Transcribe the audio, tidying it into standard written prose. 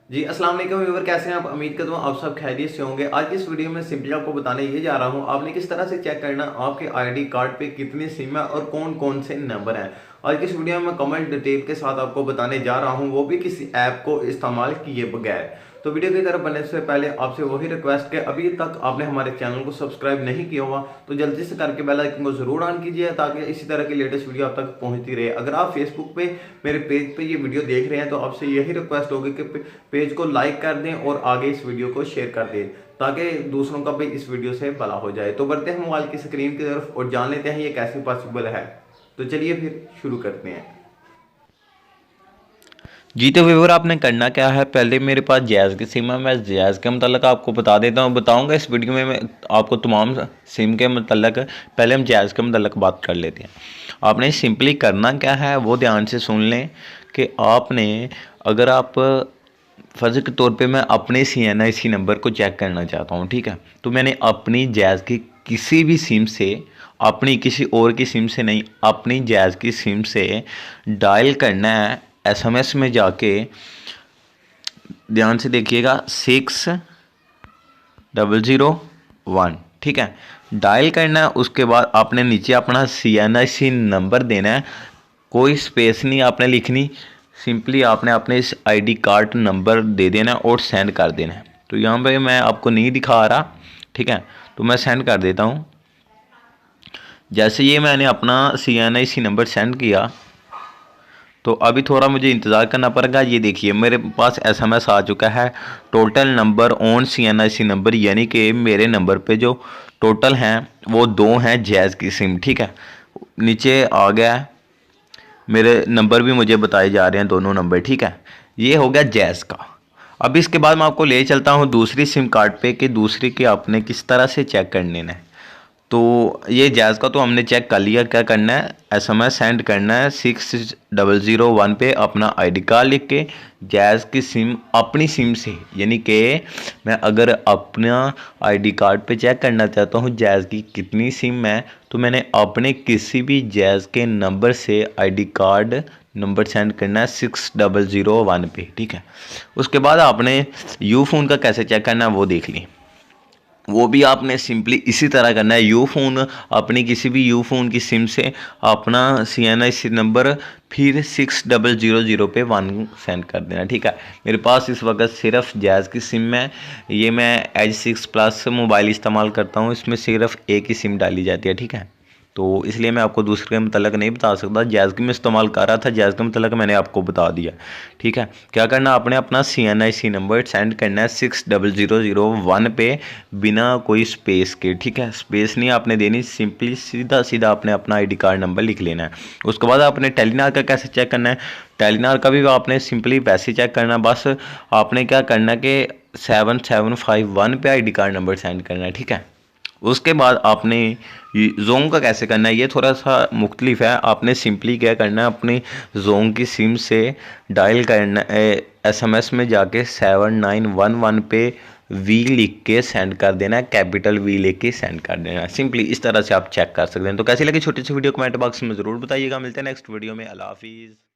जी अस्सलाम वालेकुम व्यूअर, कैसे हैं आप। उम्मीद करता हूँ आप सब खैरियत से होंगे। आज की इस वीडियो में सिंपली आपको बताने ये जा रहा हूँ आपने किस तरह से चेक करना आपके आईडी कार्ड पे कितनी सिम है और कौन कौन से नंबर हैं। आज की इस वीडियो में मैं कमेंट डिटेल के साथ आपको बताने जा रहा हूँ, वो भी किसी ऐप को इस्तेमाल किए बगैर। तो वीडियो की तरफ बनने से पहले आपसे वही रिक्वेस्ट कि अभी तक आपने हमारे चैनल को सब्सक्राइब नहीं किया हुआ तो जल्दी से करके बेल आइकन को जरूर ऑन कीजिए ताकि इसी तरह की लेटेस्ट वीडियो आप तक पहुंचती रहे। अगर आप फेसबुक पे मेरे पेज पे ये वीडियो देख रहे हैं तो आपसे यही रिक्वेस्ट होगी कि पेज को लाइक कर दें और आगे इस वीडियो को शेयर कर दें ताकि दूसरों का भी इस वीडियो से भला हो जाए। तो बढ़ते हैं मोबाइल की स्क्रीन की तरफ और जान लेते हैं ये कैसे पॉसिबल है। तो चलिए फिर शुरू करते हैं। जी तो व्यूअर आपने करना क्या है, पहले मेरे पास जैज़ की सिम है। मैं जैज़ के मतलब आपको बता देता हूँ, बताऊँगा इस वीडियो में मैं आपको तमाम सिम के मतलब। पहले हम जैज़ के मतलब बात कर लेते हैं। आपने सिंपली करना क्या है वो ध्यान से सुन लें कि आपने, अगर आप फ़र्ज़ के तौर पे मैं अपने CNIC नंबर को चेक करना चाहता हूँ, ठीक है, तो मैंने अपनी जैज़ की किसी भी सिम से, अपनी किसी और की सिम से नहीं, अपनी जैज़ की सिम से डायल करना है। SMS में जाके ध्यान से देखिएगा 6001, ठीक है, डायल करना है। उसके बाद आपने नीचे अपना CNIC नंबर देना है, कोई स्पेस नहीं आपने लिखनी, सिंपली आपने अपने इस ID कार्ड नंबर दे देना है और सेंड कर देना है। तो यहाँ पे मैं आपको नहीं दिखा रहा, ठीक है, तो मैं सेंड कर देता हूँ। जैसे ये मैंने अपना CNIC नंबर सेंड किया तो अभी थोड़ा मुझे इंतज़ार करना पड़ेगा। ये देखिए मेरे पास SMS आ चुका है, total number on CNIC number, यानी कि मेरे नंबर पे जो टोटल हैं वो 2 हैं जैज़ की सिम, ठीक है। नीचे आ गया है, मेरे नंबर भी मुझे बताए जा रहे हैं, दोनों नंबर, ठीक है। ये हो गया जैज़ का। अब इसके बाद मैं आपको ले चलता हूँ दूसरी सिम कार्ड पे कि दूसरी के आपने किस तरह से चेक करने हैं। तो ये जैज़ का तो हमने चेक कर लिया। क्या करना है, SMS सेंड करना है 6001 पे अपना ID कार्ड लिख के, जैज़ की सिम अपनी सिम से, यानी कि मैं अगर अपना ID कार्ड पे चेक करना चाहता हूँ जैज़ की कितनी सिम है, तो मैंने अपने किसी भी जैज़ के नंबर से ID कार्ड नंबर सेंड करना है 6001 पे, ठीक है। उसके बाद आपने यू फ़ोन का कैसे चेक करना है वो देख ली। वो भी आपने सिंपली इसी तरह करना है। यू फ़ोन, अपनी किसी भी यू फ़ोन की सिम से अपना CNIC नंबर फिर 6000 पे 1 सेंड कर देना, ठीक है। मेरे पास इस वक्त सिर्फ जैज़ की सिम है, ये मैं एज 6 प्लस मोबाइल इस्तेमाल करता हूँ, इसमें सिर्फ एक ही सिम डाली जाती है, ठीक है। तो इसलिए मैं आपको दूसरे के मतलब नहीं बता सकता। जैज़ की मैं इस्तेमाल कर रहा था, जैज़ का मतलब मैंने आपको बता दिया, ठीक है। क्या करना, आपने अपना CNIC नंबर सेंड करना है 6000 पे बिना कोई स्पेस के, ठीक है। स्पेस नहीं आपने देनी, सिंपली सीधा सीधा आपने अपना ID कार्ड नंबर लिख लेना है। उसके बाद आपने टेलीनार का कैसे चेक करना है, टेलीनार का भी आपने सिंपली वैसे चेक करना है। बस आपने क्या करना है कि 7751 पे ID कार्ड नंबर सेंड करना है, ठीक है। उसके बाद आपने जोंग का कैसे करना है, ये थोड़ा सा मुख्तलिफ है। आपने सिंपली क्या करना है, अपनी जोंग की सिम से डायल करना, SMS में जाके 7911 पे V लिख के सेंड कर देना है, कैपिटल V लिख के सेंड कर देना है। सिंपली इस तरह से आप चेक कर सकते हैं। तो कैसी लगी छोटी सी वीडियो, कमेंट बॉक्स में ज़रूर बताइएगा। मिलते हैं नेक्स्ट वीडियो में। अल्लाह हाफिज़।